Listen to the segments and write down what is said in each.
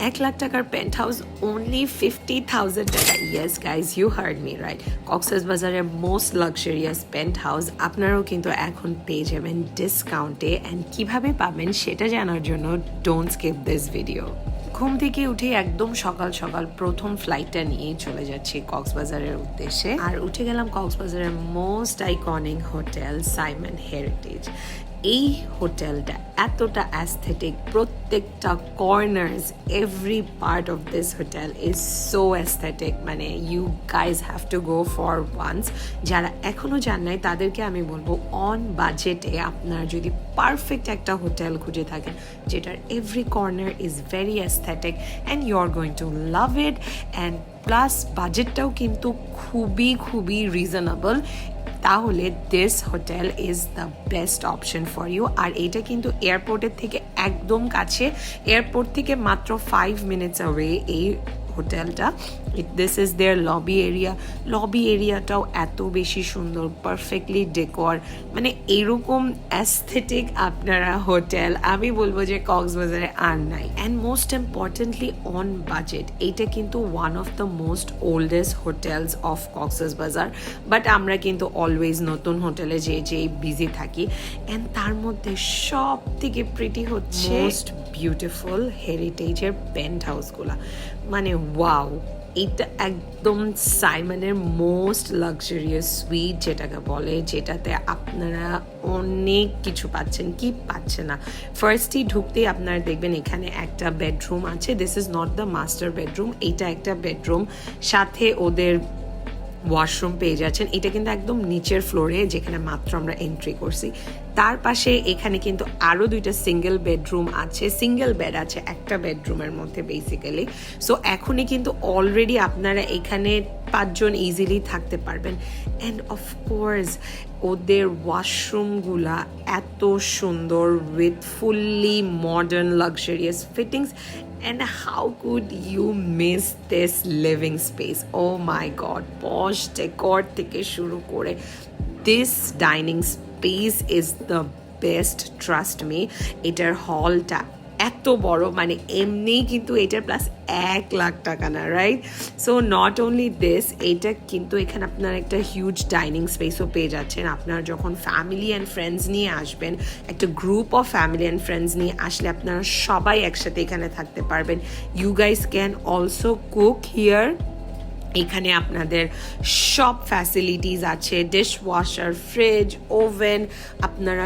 1,00,000 টাকার paint house only 50,000 টাকা। Yes guys, you heard me right. কক্সেস বাজারের মোস্ট লাক্সারিয়াস পেন্ট হাউস আপনারাও কিন্তু এখন পেয়ে যাবেন ডিসকাউন্টে। অ্যান্ড কীভাবে পাবেন সেটা জানার জন্য ডোন্ট স্কিপ দিস ভিডিও। ঘুম থেকে উঠে একদম সকাল সকাল প্রথম ফ্লাইটটা নিয়ে চলে যাচ্ছি কক্সবাজারের উদ্দেশ্যে। আর উঠে গেলাম কক্সবাজারের most iconic hotel Sayeman Heritage. এই হোটেলটা এতটা অ্যাস্থেটিক, প্রত্যেকটা corners, every part of this hotel is so aesthetic, মানে you guys have to go for once. যারা এখনও জান নাই তাদেরকে আমি বলবো অন বাজেটে আপনারা যদি পারফেক্ট একটা হোটেল খুঁজে থাকেন যেটার every corner is very aesthetic and you are going to love it. And plus বাজেটটাও কিন্তু খুবই খুবই রিজনেবল, তাহলে this hotel is the best option for you. আর এইটা কিন্তু এয়ারপোর্টের থেকে একদম কাছে, এয়ারপোর্ট থেকে মাত্র 5 মিনিটস অ্যাওয়ে এই হোটেলটা। দিস ইজ দেয়ার লবি এরিয়াটাও এত বেশি সুন্দর, পারফেক্টলি ডেকর, মানে এরকম অ্যাস্থেটিক আপনারা হোটেল আমি বলবো যে কক্সবাজারে আর নাই। And most importantly on budget. এইটা কিন্তু one of the most oldest hotels of Cox's বাজার, বাট আমরা কিন্তু অলওয়েজ নতুন হোটেলে যেয়ে বিজি থাকি। অ্যান্ড তার মধ্যে সব থেকে প্রিটি হচ্ছে মোস্ট বিউটিফুল হেরিটেজের পেন্ট হাউসগুলা, মানে ওয়াও। এটা একদম সাইমনের মোস্ট লাক্সারিয়াস সুইট যেটাকে বলে, যেটাতে আপনারা অনেক কিছু পাচ্ছেন, কি পাচ্ছে না। ফার্স্টই ঢুকতেই আপনারা দেখবেন এখানে একটা বেডরুম আছে। This is not the master bedroom, এটা একটা বেডরুম, সাথে ওদের ওয়াশরুম পেয়ে যাচ্ছেন। এটা কিন্তু একদম নিচের ফ্লোরে, যেখানে মাত্র আমরা এন্ট্রি করছি। তার পাশে এখানে কিন্তু আরও 2টা সিঙ্গেল বেডরুম আছে, সিঙ্গেল বেড আছে একটা বেডরুমের মধ্যে বেসিক্যালি। সো এখনই কিন্তু অলরেডি আপনারা এখানে 5 জন ইজিলি থাকতে পারবেন। অ্যান্ড অফকোর্স ওদের ওয়াশরুমগুলা এত সুন্দর, with fully modern luxurious fittings. And how could you miss this living space? Oh my god, posh decor থেকে শুরু করে this dining space is the best, trust me. এটার হলটা এত বড়, মানে এমনি কিন্তু এটার প্লাস 1,00,000 টাকা না, right? So not only this, এটা কিন্তু এখানে আপনার একটা হিউজ ডাইনিং স্পেসও পেয়ে যাচ্ছেন। আপনারা যখন ফ্যামিলি অ্যান্ড ফ্রেন্ডস নিয়ে আসবেন, একটা group of family and friends নিয়ে আসলে আপনারা সবাই একসাথে এখানে থাকতে পারবেন। You guys can also cook here. এখানে আপনাদের সব ফ্যাসিলিটিস আছে, ডিশ ওয়াশার, ফ্রিজ, ওভেন। আপনারা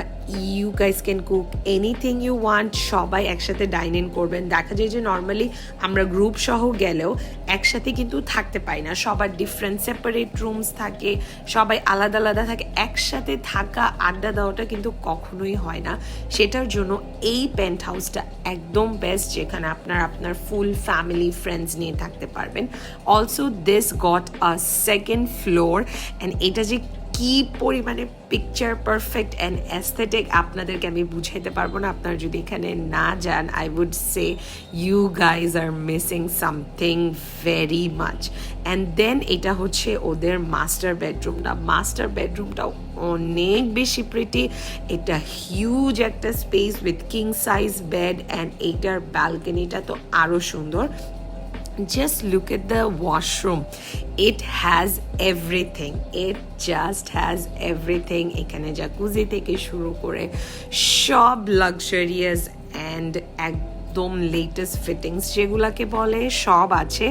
you guys can cook anything you want. সবাই একসাথে ডাইন ইন করবেন। দেখা যায় যে নর্মালি আমরা গ্রুপ সহ গেলেও একসাথে কিন্তু থাকতে পাই না, সবার ডিফারেন্ট সেপারেট রুমস থাকে, সবাই আলাদা আলাদা থাকে। একসাথে থাকা, আড্ডা দেওয়াটা কিন্তু কখনোই হয় না। সেটার জন্য এই পেন্ট হাউসটা একদম বেস্ট, যেখানে আপনার ফুল ফ্যামিলি ফ্রেন্ডস নিয়ে থাকতে পারবেন। Also this got a second floor, and এটা যে কি পরিমাণে পিকচার পারফেক্ট অ্যান্ড অ্যাস্থেটিক আপনাদেরকে আমি বুঝাইতে পারবো না। আপনারা যদি এখানে না যান, I would say you guys are missing something very much. And then এটা হচ্ছে ওদের মাস্টার বেডরুমটাও অনেক বেশি প্রিটি। এটা হিউজ একটা space with king size bed, and এইটার ব্যালকনিটা তো আরও সুন্দর। Just look at the washroom. It has everything. It just has everything. এখানে জাকুজি থেকে শুরু করে সব লাক্সারিয়াস অ্যান্ড একদম লেটেস্ট ফিটিংস যেগুলাকে বলে সব আছে।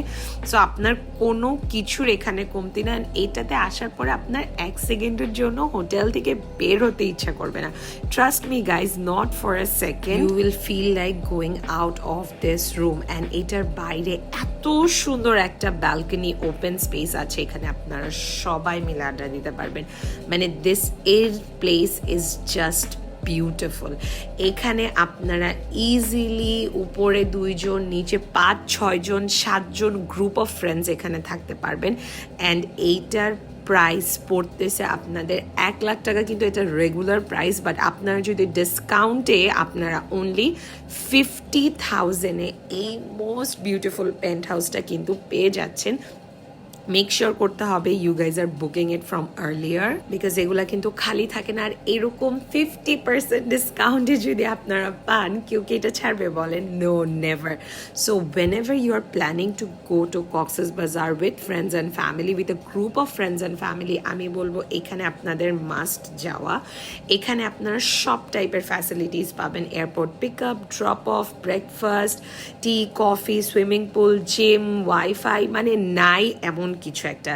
সো আপনার কোনো কিছুর এখানে কমতি না। এটাতে আসার পরে আপনার 1 সেকেন্ডের জন্য হোটেল থেকে বের হতে ইচ্ছা করবে না। Trust me guys, not for a second you will feel like going out of this room. And এটার বাইরে এত সুন্দর একটা ব্যালকনি ওপেন স্পেস আছে, এখানে আপনারা সবাই মিলে আড্ডা দিতে পারবেন। মানে this place is just beautiful. এখানে আপনারা ইজিলি উপরে 2 জন, নিচে 5-6 জন, 7 জন গ্রুপ অফ ফ্রেন্ডস এখানে থাকতে পারবেন। অ্যান্ড এইটার প্রাইস পড়তেছে আপনাদের 1,00,000 টাকা, কিন্তু এটা রেগুলার প্রাইস। বাট আপনারা যদি ডিসকাউন্টে আপনারা অনলি 50,000-এ এই মোস্ট বিউটিফুল পেন্ট হাউসটা কিন্তু পেয়ে যাচ্ছেন। মেক শিওর করতে হবে you guys are booking it from earlier, because এগুলা কিন্তু খালি থাকে না। আর এরকম 50% ডিসকাউন্টে যদি আপনারা পান, কেউ কি এটা ছাড়বে বলেন? No, never. So whenever you are planning to go to Cox's Bazar with friends and family, with a group of friends and family, আমি বলবো এখানে আপনাদের মাস্ট যাওয়া। এখানে আপনারা সব টাইপের ফ্যাসিলিটিস পাবেন, airport pick up, drop off, breakfast, tea, coffee, swimming pool, gym, wifi, মানে নাই এমন কিছু একটা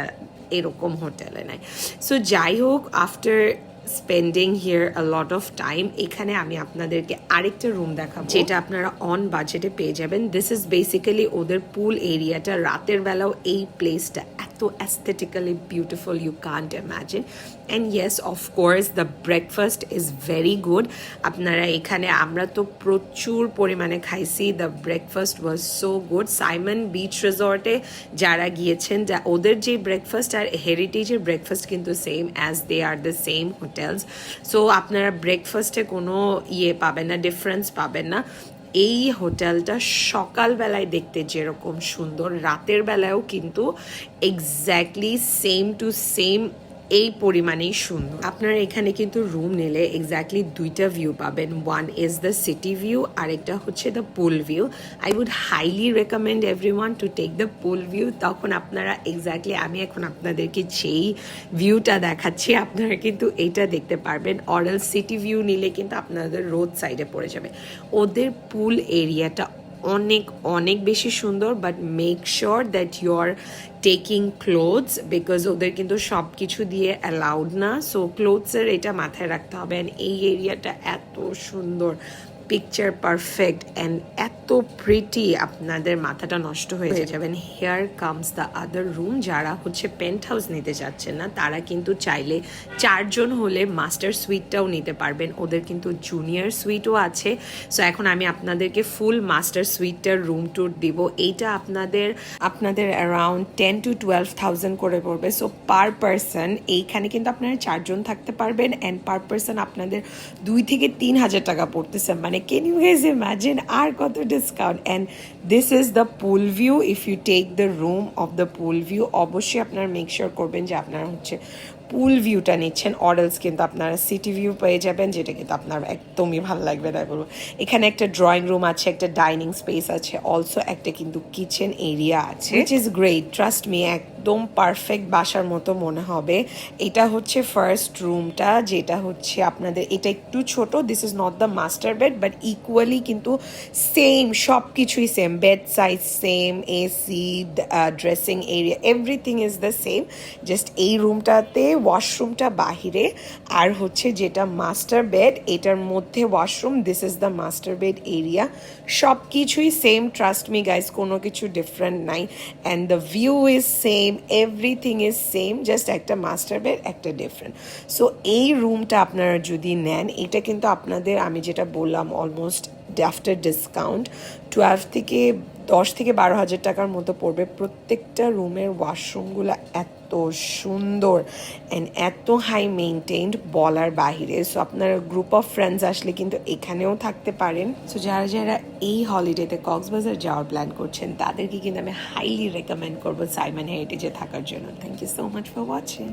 এরকম হোটেলে নাই। সো যাই হোক, after spending here a lot of time, এখানে আমি আপনাদেরকে আরেকটা রুম দেখাবো যেটা আপনারা অন বাজেটে পেয়ে যাবেন। দিস ইজ বেসিক্যালি ওদের পুল এরিয়াটা। রাতের বেলাও এই প্লেসটা এত aesthetically beautiful, you can't imagine. And yes, of course the breakfast is very good. আপনারা এখানে, আমরা তো প্রচুর পরিমাণে খাইছি, the breakfast was so good. Sayeman beach রিসর্টে যারা গিয়েছেন, যা ওদের যে ব্রেকফাস্ট আর হেরিটেজের ব্রেকফাস্ট কিন্তু same, as they are the same hotels. So আপনারা ব্রেকফাস্টে কোনো পাবেন না, ডিফারেন্স পাবেন না। এই হোটেলটা সকালবেলায় দেখতে যেরকম সুন্দর, রাতের বেলায়ও কিন্তু এক্স্যাক্টলি সেম টু সেম এই পরিমাণেই সুন্দর। আপনারা এখানে কিন্তু রুম নিলে এক্স্যাক্টলি দুইটা ভিউ পাবেন। One is the city view, আরেকটা হচ্ছে the pool view. I would highly recommend everyone to take the pool view. তখন আপনারা এক্স্যাক্টলি, আমি এখন আপনাদেরকে যেই ভিউটা দেখাচ্ছি, আপনারা কিন্তু এইটা দেখতে পারবেন। অরাল সিটি ভিউ নিলে কিন্তু আপনাদের রোড সাইডে পড়ে যাবে। ওদের পুল এরিয়াটা অনেক অনেক বেশি সুন্দর, but make sure that you are taking clothes, because ওদের কিন্তু সব কিছু দিয়ে অ্যালাউড না। সো ক্লোথসের এটা মাথায় রাখতে হবে। অ্যান্ড এই এরিয়াটা এত সুন্দর, পিকচার পারফেক্ট অ্যান্ড এত প্রিটি, আপনাদের মাথাটা নষ্ট হয়ে যাবেন। Hair comes the other room. যারা হচ্ছে পেন্ট হাউস নিতে চাচ্ছেন না, তারা কিন্তু চাইলে 4 জন হলে মাস্টার সুইটটাও নিতে পারবেন। ওদের কিন্তু জুনিয়র সুইটও আছে। সো এখন আমি আপনাদেরকে ফুল মাস্টার সুইটটার রুম ট্যুর দিব। এইটা আপনাদের অ্যারাউন্ড 10 to 12,000 করে পড়বে। সো পার পারসন এইখানে কিন্তু আপনারা 4 জন থাকতে পারবেন, অ্যান্ড পার পারসন আপনাদের 2 থেকে 3,000 টাকা পড়তেছে। মানে can you guys imagine আর কত discount? And this is the pool view. If you take the room of the pool view, অবশ্যই আপনারা মেক শিওর করবেন যে আপনারা হচ্ছে পুল ভিউটা নিচ্ছেন, অরেলস কিন্তু আপনারা সিটি ভিউ পেয়ে যাবেন, যেটা কিন্তু আপনার একদমই ভালো লাগবে না বলবো। এখানে একটা ড্রয়িং রুম আছে, একটা ডাইনিং স্পেস আছে, অলসো একটা কিন্তু কিচেন এরিয়া আছে, which is great. Trust me, একদম পারফেক্ট বাসার মতো মনে হবে। এটা হচ্ছে ফার্স্ট রুমটা, যেটা হচ্ছে আপনাদের, এটা একটু ছোট। This is not the master bed, but equally কিন্তু সেম, সব কিছুই same, bed size same, AC, dressing area, everything is the same. Just এই রুমটাতে ওয়াশরুমটা বাহিরে, আর হচ্ছে যেটা মাস্টার বেড, এটার মধ্যে washroom. This is the master bed area. সব কিছুই সেম, ট্রাস্ট মি গাইজ, কোনো কিছু ডিফারেন্ট নাই। And the view is same, everything is same, just একটা মাস্টার বেড, একটা ডিফারেন্ট। সো এই রুমটা আপনারা যদি নেন, এটা কিন্তু আপনাদের, আমি যেটা বললাম, অলমোস্ট আফটার ডিসকাউন্ট 10 থেকে 12,000 টাকার মতো পড়বে। প্রত্যেকটা রুমের ওয়াশরুমগুলো এত সুন্দর অ্যান্ড এত হাই মেনটেইনড, বলার বাহিরে। সো আপনার গ্রুপ অফ ফ্রেন্ডস আসলে কিন্তু এখানেও থাকতে পারেন। সো যারা যারা এই হলিডেতে কক্সবাজার যাওয়ার প্ল্যান করছেন, তাদেরকে কিন্তু আমি হাইলি রেকমেন্ড করবো সাইমন হেরিটেজে থাকার জন্য। Thank you so much for watching.